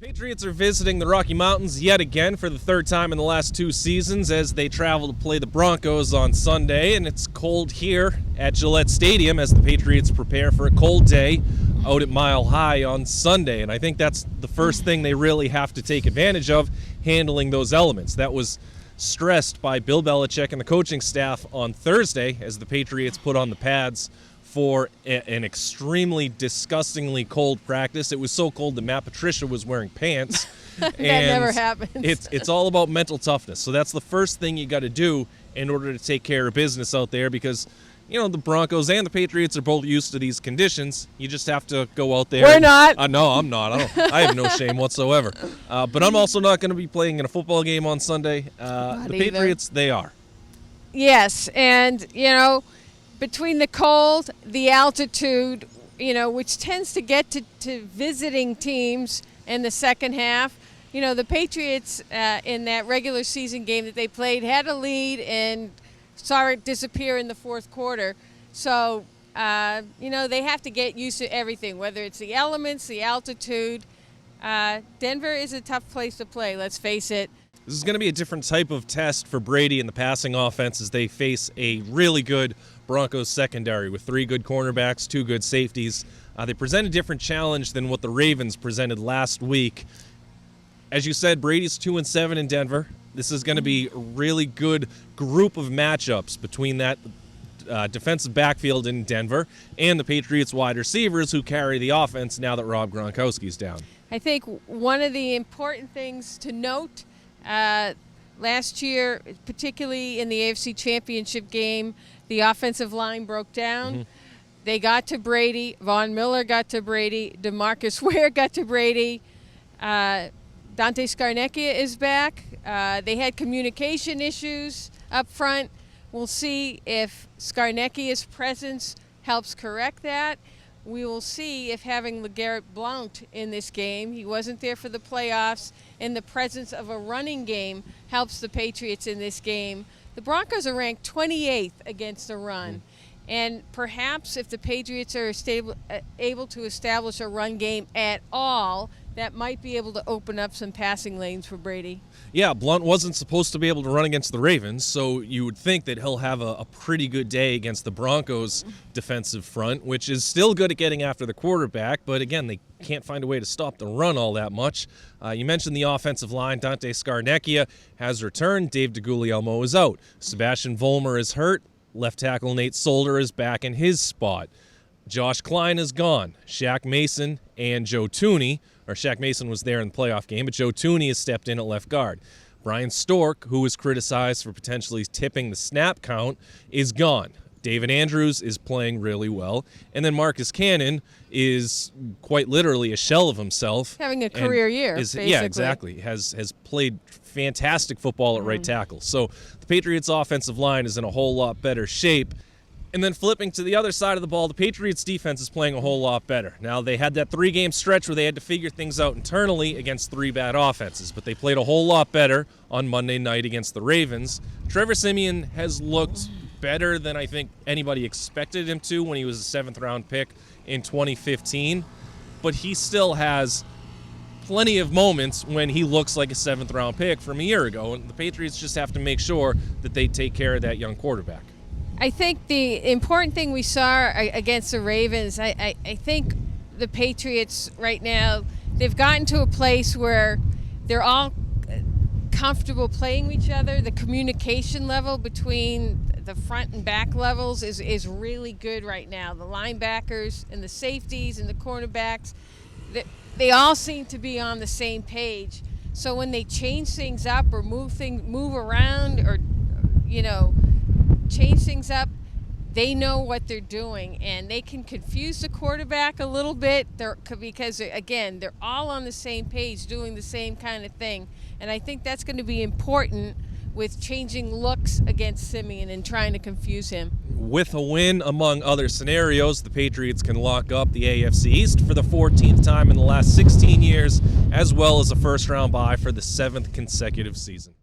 Patriots are visiting the Rocky Mountains yet again for the third time in the last 2 seasons as they travel to play the Broncos on Sunday, and it's cold here at Gillette Stadium as the Patriots prepare for a cold day out at Mile High on Sunday, and I think that's the first thing they really have to take advantage of, handling those elements. That was stressed by Bill Belichick and the coaching staff on Thursday as the Patriots put on the pads for an extremely disgustingly cold practice. It was so cold that Matt Patricia was wearing pants. That never happens. It's all about mental toughness. So that's the first thing you got to do in order to take care of business out there because, you know, the Broncos and the Patriots are both used to these conditions. You just have to go out there. We're not. No, I'm not. I have no shame whatsoever. But I'm also not going to be playing in a football game on Sunday. The Patriots, they are. Yes, and, you know, between the cold, the altitude, you know, which tends to get to visiting teams in the second half. You know, the Patriots in that regular season game that they played had a lead and saw it disappear in the fourth quarter. So, you know, they have to get used to everything, whether it's the elements, the altitude. Denver is a tough place to play, let's face it. This is going to be a different type of test for Brady and the passing offense as they face a really good Broncos secondary with 3 good cornerbacks, 2 good safeties. They present a different challenge than what the Ravens presented last week. As you said, Brady's 2-7 in Denver. This is going to be a really good group of matchups between that defensive backfield in Denver and the Patriots wide receivers who carry the offense now that Rob Gronkowski's down. I think one of the important things to note last year, particularly in the AFC Championship game, the offensive line broke down. Mm-hmm. They got to Brady. Von Miller got to Brady. DeMarcus Ware got to Brady. Dante Scarnecchia is back. They had communication issues up front. We'll see if Scarnecchia's presence helps correct that. We will see if having LeGarrette Blount in this game, he wasn't there for the playoffs, and the presence of a running game helps the Patriots in this game. The Broncos are ranked 28th against the run. And perhaps if the Patriots are able to establish a run game at all, that might be able to open up some passing lanes for Brady. Yeah, Blount wasn't supposed to be able to run against the Ravens, so you would think that he'll have a pretty good day against the Broncos' defensive front, which is still good at getting after the quarterback, but again, they can't find a way to stop the run all that much. You mentioned the offensive line. Dante Scarnecchia has returned. Dave DeGuglielmo is out. Sebastian Vollmer is hurt. Left tackle Nate Solder is back in his spot. Josh Klein is gone. Shaq Mason and Joe Tooney, or Shaq Mason was there in the playoff game, but Joe Tooney has stepped in at left guard. Brian Stork, who was criticized for potentially tipping the snap count, is gone. David Andrews is playing really well. And then Marcus Cannon is quite literally a shell of himself. Having a career year, basically. Yeah, exactly. Has played fantastic football at right tackle. So the Patriots' offensive line is in a whole lot better shape. And then flipping to the other side of the ball, the Patriots' defense is playing a whole lot better. Now, they had that 3-game stretch where they had to figure things out internally against 3 bad offenses, but they played a whole lot better on Monday night against the Ravens. Trevor Siemian has looked better than I think anybody expected him to when he was a 7th-round pick in 2015, but he still has plenty of moments when he looks like a 7th-round pick from a year ago, and the Patriots just have to make sure that they take care of that young quarterback. I think the important thing we saw against the Ravens, I think the Patriots right now, they've gotten to a place where they're all comfortable playing with each other. The communication level between the front and back levels is really good right now. The linebackers and the safeties and the cornerbacks, they all seem to be on the same page. So when they change things up or move around or, you know, change things up, they know what they're doing, and they can confuse the quarterback a little bit because, again, they're all on the same page doing the same kind of thing. And I think that's going to be important with changing looks against Siemian and trying to confuse him. With a win, among other scenarios, the Patriots can lock up the AFC East for the 14th time in the last 16 years, as well as a first-round bye for the 7th consecutive season.